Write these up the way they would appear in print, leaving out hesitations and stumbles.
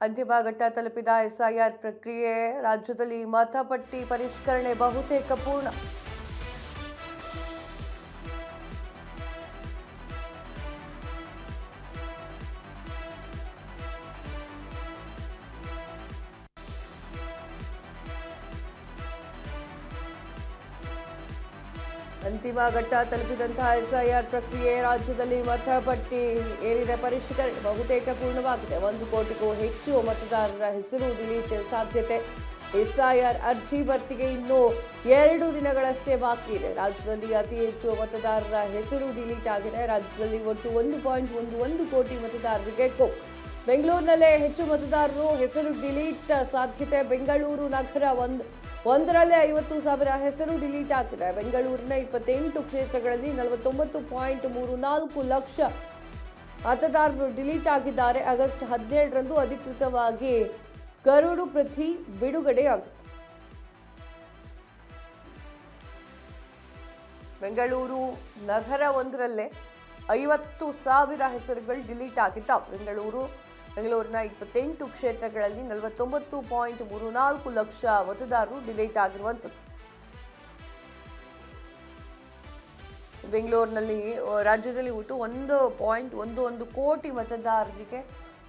ಅಂತಿಮ ಘಟ್ಟ ತಲುಪಿದ ಎಸ್ಐಆರ್ ಪ್ರಕ್ರಿಯೆ ರಾಜ್ಯದಲ್ಲಿ ಮತಪಟ್ಟಿ ಪರಿಷ್ಕರಣೆ ಬಹುತೇಕ ಪೂರ್ಣ. ಅಂತಿಮ ಘಟ್ಟ ತಲುಪಿದಂತಹ ಎಸ್ಐಆರ್ ಪ್ರಕ್ರಿಯೆ ರಾಜ್ಯದಲ್ಲಿ ಮತಪಟ್ಟಿ ಏರಿದ ಪರಿಷ್ಕರಣೆ ಬಹುತೇಕ ಪೂರ್ಣವಾಗಿದೆ. 1 ಕೋಟಿಗೂ ಹೆಚ್ಚು ಮತದಾರರ ಹೆಸರು ಡಿಲೀಟ್ ಸಾಧ್ಯತೆ. ಎಸ್ಐಆರ್ ಅರ್ಜಿ ಭರ್ತಿಗೆ ಇನ್ನೂ 2 ದಿನಗಳಷ್ಟೇ ಬಾಕಿ ಇದೆ. ರಾಜ್ಯದಲ್ಲಿ ಅತಿ ಹೆಚ್ಚು ಮತದಾರರ ಹೆಸರು ಡಿಲೀಟ್ ಆಗಿದೆ. ರಾಜ್ಯದಲ್ಲಿ ಒಟ್ಟು 1.11 ಕೋಟಿ ಮತದಾರರಿಗೆ ಬೆಂಗಳೂರಿನಲ್ಲೇ ಹೆಚ್ಚು ಮತದಾರರು ಹೆಸರು ಡಿಲೀಟ್ ಸಾಧ್ಯತೆ. ಬೆಂಗಳೂರು ನಗರ ಒಂದರಲ್ಲೇ 50,000 ಹೆಸರು ಡಿಲೀಟ್ ಆಗಿದೆ. ಬೆಂಗಳೂರಿನ 28 ಕ್ಷೇತ್ರಗಳಲ್ಲಿ 49.34 ಲಕ್ಷ ಮತದಾರರು ಡಿಲೀಟ್ ಆಗಿದ್ದಾರೆ. ಆಗಸ್ಟ್ 17ರಂದು ಅಧಿಕೃತವಾಗಿ ಕರಡು ಪ್ರತಿ ಬಿಡುಗಡೆಯಾಗಿದೆ. ಬೆಂಗಳೂರು ನಗರ ಒಂದರಲ್ಲೇ 50,000 ಹೆಸರುಗಳು ಡಿಲೀಟ್ ಆಗಿದ್ದಾವೆ. ಬೆಂಗಳೂರಿನ 28 ಕ್ಷೇತ್ರಗಳಲ್ಲಿ 49.34 ಲಕ್ಷ ಮತದಾರರು ಡಿಲೀಟ್ ಆಗಿರುವಂಥದ್ದು. ಬೆಂಗಳೂರಿನಲ್ಲಿ ರಾಜ್ಯದಲ್ಲಿ ಒಟ್ಟು 1.11 ಕೋಟಿ ಮತದಾರರಿಗೆ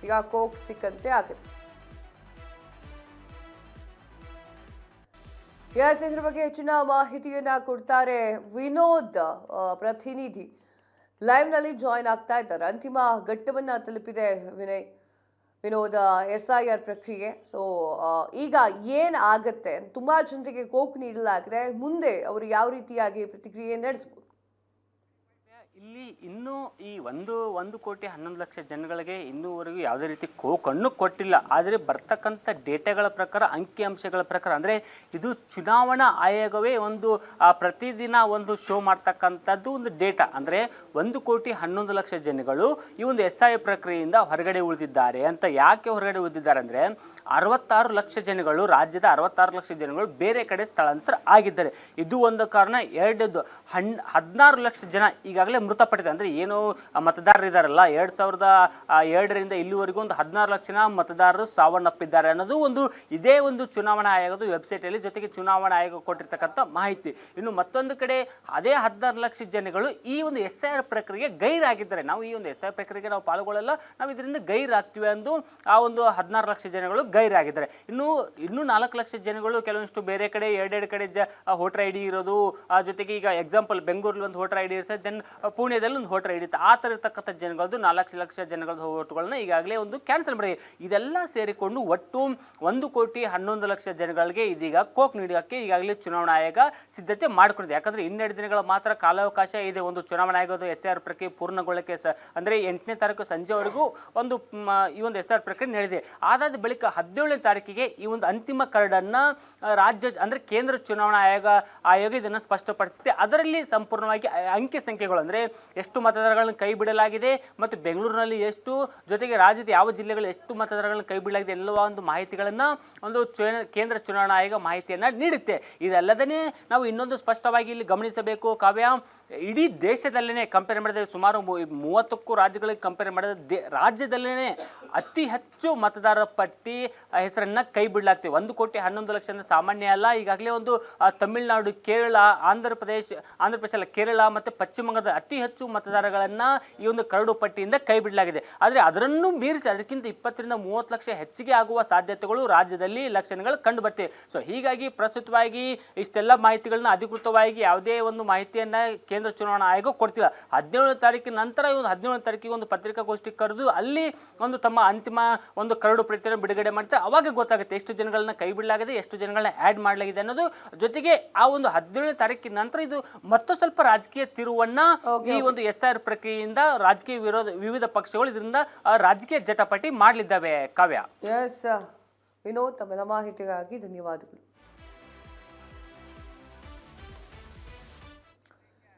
ಈಗ ಕೋಕ್ ಸಿಕ್ಕಂತೆ ಆಗಿದೆ. ಇದ್ರ ಬಗ್ಗೆ ಹೆಚ್ಚಿನ ಮಾಹಿತಿಯನ್ನ ಕೊಡ್ತಾರೆ ವಿನೋದ್, ಪ್ರತಿನಿಧಿ ಲೈವ್ ನಲ್ಲಿ ಜಾಯಿನ್ ಆಗ್ತಾ ಇದ್ದಾರೆ. ಅಂತಿಮ ಘಟ್ಟವನ್ನ ತಲುಪಿದೆ ವಿನೋದ ಎಸ್ಐಆರ್ ಪ್ರಕ್ರಿಯೆ. ಸೊ ಈಗ ಏನ್ ಆಗತ್ತೆ? ತುಂಬಾ ಜನರಿಗೆ ಕೋಕ್ ನೀಡಲಾಗಿದೆ. ಮುಂದೆ ಅವರು ಯಾವ ರೀತಿಯಾಗಿ ಪ್ರತಿಕ್ರಿಯೆ ನಡೆಸಬಹುದು? ಇಲ್ಲಿ ಇನ್ನೂ ಈ 1 ಕೋಟಿ 11 ಲಕ್ಷ ಜನಗಳಿಗೆ ಇನ್ನೂವರೆಗೂ ಯಾವುದೇ ರೀತಿ ಕೋಕನ್ನು ಕೊಟ್ಟಿಲ್ಲ. ಆದರೆ ಬರ್ತಕ್ಕಂಥ ಡೇಟಾಗಳ ಪ್ರಕಾರ, ಅಂಕಿಅಂಶಗಳ ಪ್ರಕಾರ, ಅಂದರೆ ಇದು ಚುನಾವಣಾ ಆಯೋಗವೇ ಪ್ರತಿದಿನ ಒಂದು ಶೋ ಮಾಡ್ತಕ್ಕಂಥದ್ದು ಒಂದು ಡೇಟಾ. ಅಂದರೆ 1 ಕೋಟಿ 11 ಲಕ್ಷ ಜನಗಳು ಈ ಒಂದು SI ಪ್ರಕ್ರಿಯೆಯಿಂದ ಹೊರಗಡೆ ಉಳಿದಿದ್ದಾರೆ ಅಂತ. ಯಾಕೆ ಹೊರಗಡೆ ಉಳಿದಿದ್ದಾರೆ ಅಂದರೆ 66 ಲಕ್ಷ ಜನಗಳು, ರಾಜ್ಯದ 66 ಲಕ್ಷ ಜನಗಳು ಬೇರೆ ಕಡೆ ಸ್ಥಳಾಂತರ ಆಗಿದ್ದಾರೆ. ಇದು ಒಂದು ಕಾರಣ. ಎರಡದ್ದು 16 ಲಕ್ಷ ಜನ ಈಗಾಗಲೇ ಮೃತಪಟ್ಟಿದೆ. ಅಂದರೆ ಏನು ಮತದಾರರು ಇದ್ದಾರಲ್ಲ, 2002ರಿಂದ ಇಲ್ಲಿವರೆಗೂ ಒಂದು 16 ಲಕ್ಷ ಜನ ಮತದಾರರು ಸಾವನ್ನಪ್ಪಿದ್ದಾರೆ ಅನ್ನೋದು ಇದೇ ಒಂದು ಚುನಾವಣಾ ಆಯೋಗದ ವೆಬ್ಸೈಟಲ್ಲಿ, ಜೊತೆಗೆ ಚುನಾವಣಾ ಆಯೋಗ ಕೊಟ್ಟಿರ್ತಕ್ಕಂಥ ಮಾಹಿತಿ. ಇನ್ನು ಮತ್ತೊಂದು ಕಡೆ ಅದೇ 16 ಲಕ್ಷ ಜನಗಳು ಈ ಒಂದು SIR ಪ್ರಕ್ರಿಯೆಗೆ ಗೈರಾಗಿದ್ದಾರೆ. ನಾವು ಈ ಒಂದು SIR ಪ್ರಕ್ರಿಯೆಗೆ ನಾವು ಪಾಲ್ಗೊಳ್ಳಲ್ಲ, ನಾವು ಇದರಿಂದ ಗೈರಾಗ್ತೀವಿ ಎಂದು ಆ ಒಂದು 16 ಲಕ್ಷ ಜನಗಳು ಗೈರಾಗಿದ್ದಾರೆ. ಇನ್ನೂ 4 ಲಕ್ಷ ಜನಗಳು ಕೆಲವೊಂದಿಷ್ಟು ಬೇರೆ ಕಡೆ ಎರಡೆರಡು ಕಡೆ ವೋಟರ್ ID ಇರೋದು. ಜೊತೆಗೆ ಈಗ ಎಕ್ಸಾಂಪಲ್ ಬೆಂಗಳೂರಲ್ಲಿ ಒಂದು ವೋಟರ್ ID ಇರ್ತದೆ, ದೆನ್ ಪುಣೆದಲ್ಲಿ ಒಂದು ವೋಟರ್ ID ಇರುತ್ತೆ. ಆ ಥರ ಇರ್ತಕ್ಕಂಥ ಜನಗಳದ್ದು 4 ಲಕ್ಷ ಜನಗಳ ವೋಟುಗಳನ್ನ ಈಗಾಗಲೇ ಕ್ಯಾನ್ಸಲ್ ಮಾಡಿದೆ. ಇದೆಲ್ಲ ಸೇರಿಕೊಂಡು ಒಟ್ಟು 1 ಕೋಟಿ 11 ಲಕ್ಷ ಜನಗಳಿಗೆ ಇದೀಗ ಕೋಕ್ ನೀಡೋಕ್ಕೆ ಈಗಾಗಲೇ ಚುನಾವಣಾ ಆಯೋಗ ಸಿದ್ಧತೆ ಮಾಡಿಕೊಂಡಿದೆ. ಯಾಕಂದ್ರೆ 12 ದಿನಗಳ ಮಾತ್ರ ಕಾಲಾವಕಾಶ ಇದೆ ಒಂದು ಚುನಾವಣಾ ಆಯೋಗದ SIR ಪ್ರಕ್ರಿಯೆ ಪೂರ್ಣಗೊಳ್ಳಕ್ಕೆ. ಅಂದರೆ 8ನೇ ತಾರೀಕು ಸಂಜೆವರೆಗೂ ಈ ಒಂದು SIR ಪ್ರಕ್ರಿಯೆ ನಡೆದಿದೆ. ಅದಾದ ಬಳಿಕ 17ನೇ ತಾರೀಕಿಗೆ ಈ ಒಂದು ಅಂತಿಮ ಕರಡನ್ನ ರಾಜ್ಯ ಅಂದರೆ ಕೇಂದ್ರ ಚುನಾವಣಾ ಆಯೋಗ ಇದನ್ನು ಸ್ಪಷ್ಟಪಡಿಸುತ್ತೆ. ಅದರಲ್ಲಿ ಸಂಪೂರ್ಣವಾಗಿ ಅಂಕಿ ಸಂಖ್ಯೆಗಳು, ಅಂದರೆ ಎಷ್ಟು ಮತದಾರಗಳನ್ನು ಕೈ ಬಿಡಲಾಗಿದೆ ಮತ್ತು ಬೆಂಗಳೂರಿನಲ್ಲಿ ಎಷ್ಟು, ಜೊತೆಗೆ ರಾಜ್ಯದ ಯಾವ ಜಿಲ್ಲೆಗಳು ಎಷ್ಟು ಮತದಾರಗಳನ್ನು ಕೈ ಬಿಡಲಾಗಿದೆ ಎಲ್ಲ ಒಂದು ಮಾಹಿತಿಗಳನ್ನು ಕೇಂದ್ರ ಚುನಾವಣಾ ಆಯೋಗ ಮಾಹಿತಿಯನ್ನು ನೀಡುತ್ತೆ. ಇದಲ್ಲದೇ ನಾವು ಇನ್ನೊಂದು ಸ್ಪಷ್ಟವಾಗಿ ಇಲ್ಲಿ ಗಮನಿಸಬೇಕು ಕಾವ್ಯ, ಇಡೀ ದೇಶದಲ್ಲೇ ಕಂಪೇರ್ ಮಾಡಿದ್ರೆ ಸುಮಾರು 30ಕ್ಕೂ ರಾಜ್ಯಗಳಿಗೆ ಕಂಪೇರ್ ಮಾಡಿದ್ರೆ ರಾಜ್ಯದಲ್ಲೇ ಅತಿ ಹೆಚ್ಚು ಮತದಾರರ ಪಟ್ಟಿ ಹೆಸರನ್ನ ಕೈ ಬಿಡಲಾಗ್ತದೆ. 1 ಕೋಟಿ 11 ಲಕ್ಷ ಸಾಮಾನ್ಯ ಅಲ್ಲ. ಈಗಾಗಲೇ ತಮಿಳುನಾಡು, ಕೇರಳ, ಆಂಧ್ರ ಪ್ರದೇಶ ಅಲ್ಲ, ಕೇರಳ ಮತ್ತು ಪಶ್ಚಿಮ ಬಂಗಾಳದ ಅತಿ ಹೆಚ್ಚು ಮತದಾರಗಳನ್ನ ಈ ಒಂದು ಕರಡು ಪಟ್ಟಿಯಿಂದ ಕೈ ಬಿಡಲಾಗಿದೆ. ಆದರೆ ಅದರನ್ನು ಮೀರಿಸಿ ಅದಕ್ಕಿಂತ 20ರಿಂದ 30 ಲಕ್ಷ ಹೆಚ್ಚಿಗೆ ಆಗುವ ಸಾಧ್ಯತೆಗಳು ರಾಜ್ಯದಲ್ಲಿ ಲಕ್ಷಣಗಳು ಕಂಡು ಬರ್ತಿವೆ. ಸೊ ಹೀಗಾಗಿ ಪ್ರಸ್ತುತವಾಗಿ ಇಷ್ಟೆಲ್ಲ ಮಾಹಿತಿಗಳನ್ನ ಅಧಿಕೃತವಾಗಿ ಯಾವುದೇ ಒಂದು ಮಾಹಿತಿಯನ್ನ ಕೇಂದ್ರ ಚುನಾವಣಾ ಆಯೋಗ ಕೊಡ್ತಿಲ್ಲ. 17ನೇ ತಾರೀಕಿನ ನಂತರ 17ನೇ ತಾರೀಕಿಗೆ ಒಂದು ಪತ್ರಿಕಾಗೋಷ್ಠಿ ಕರೆದು ಅಲ್ಲಿ ತಮ್ಮ ಅಂತಿಮ ಕರಡು ಪ್ರತಿಯನ್ನು ಬಿಡುಗಡೆ ಮಾಡ್ತಾರೆ. ಅವಾಗ ಗೊತ್ತಾಗುತ್ತೆ ಎಷ್ಟು ಜನಗಳನ್ನ ಕೈ ಬಿಡಲಾಗಿದೆ, ಎಷ್ಟು ಜನಗಳನ್ನ ಆಡ್ ಮಾಡಲಾಗಿದೆ ಅನ್ನೋದು. ಜೊತೆಗೆ ಆ 17ನೇ ತಾರೀಕಿನ ನಂತರ ಇದು ಮತ್ತೂ ಸ್ವಲ್ಪ ರಾಜಕೀಯ ತಿರುವನ್ನ ಈ ಒಂದು SIR ಪ್ರಕ್ರಿಯೆಯಿಂದ ರಾಜಕೀಯ ವಿವಿಧ ಪಕ್ಷಗಳು ಇದರಿಂದ ರಾಜಕೀಯ ಜಟಾಪಟಿ ಮಾಡಲಿದ್ದಾವೆ. ಕಾವ್ಯ. ವಿನೋದ್, ತಮ್ಮ ಮಾಹಿತಿಗಾಗಿ ಧನ್ಯವಾದಗಳು.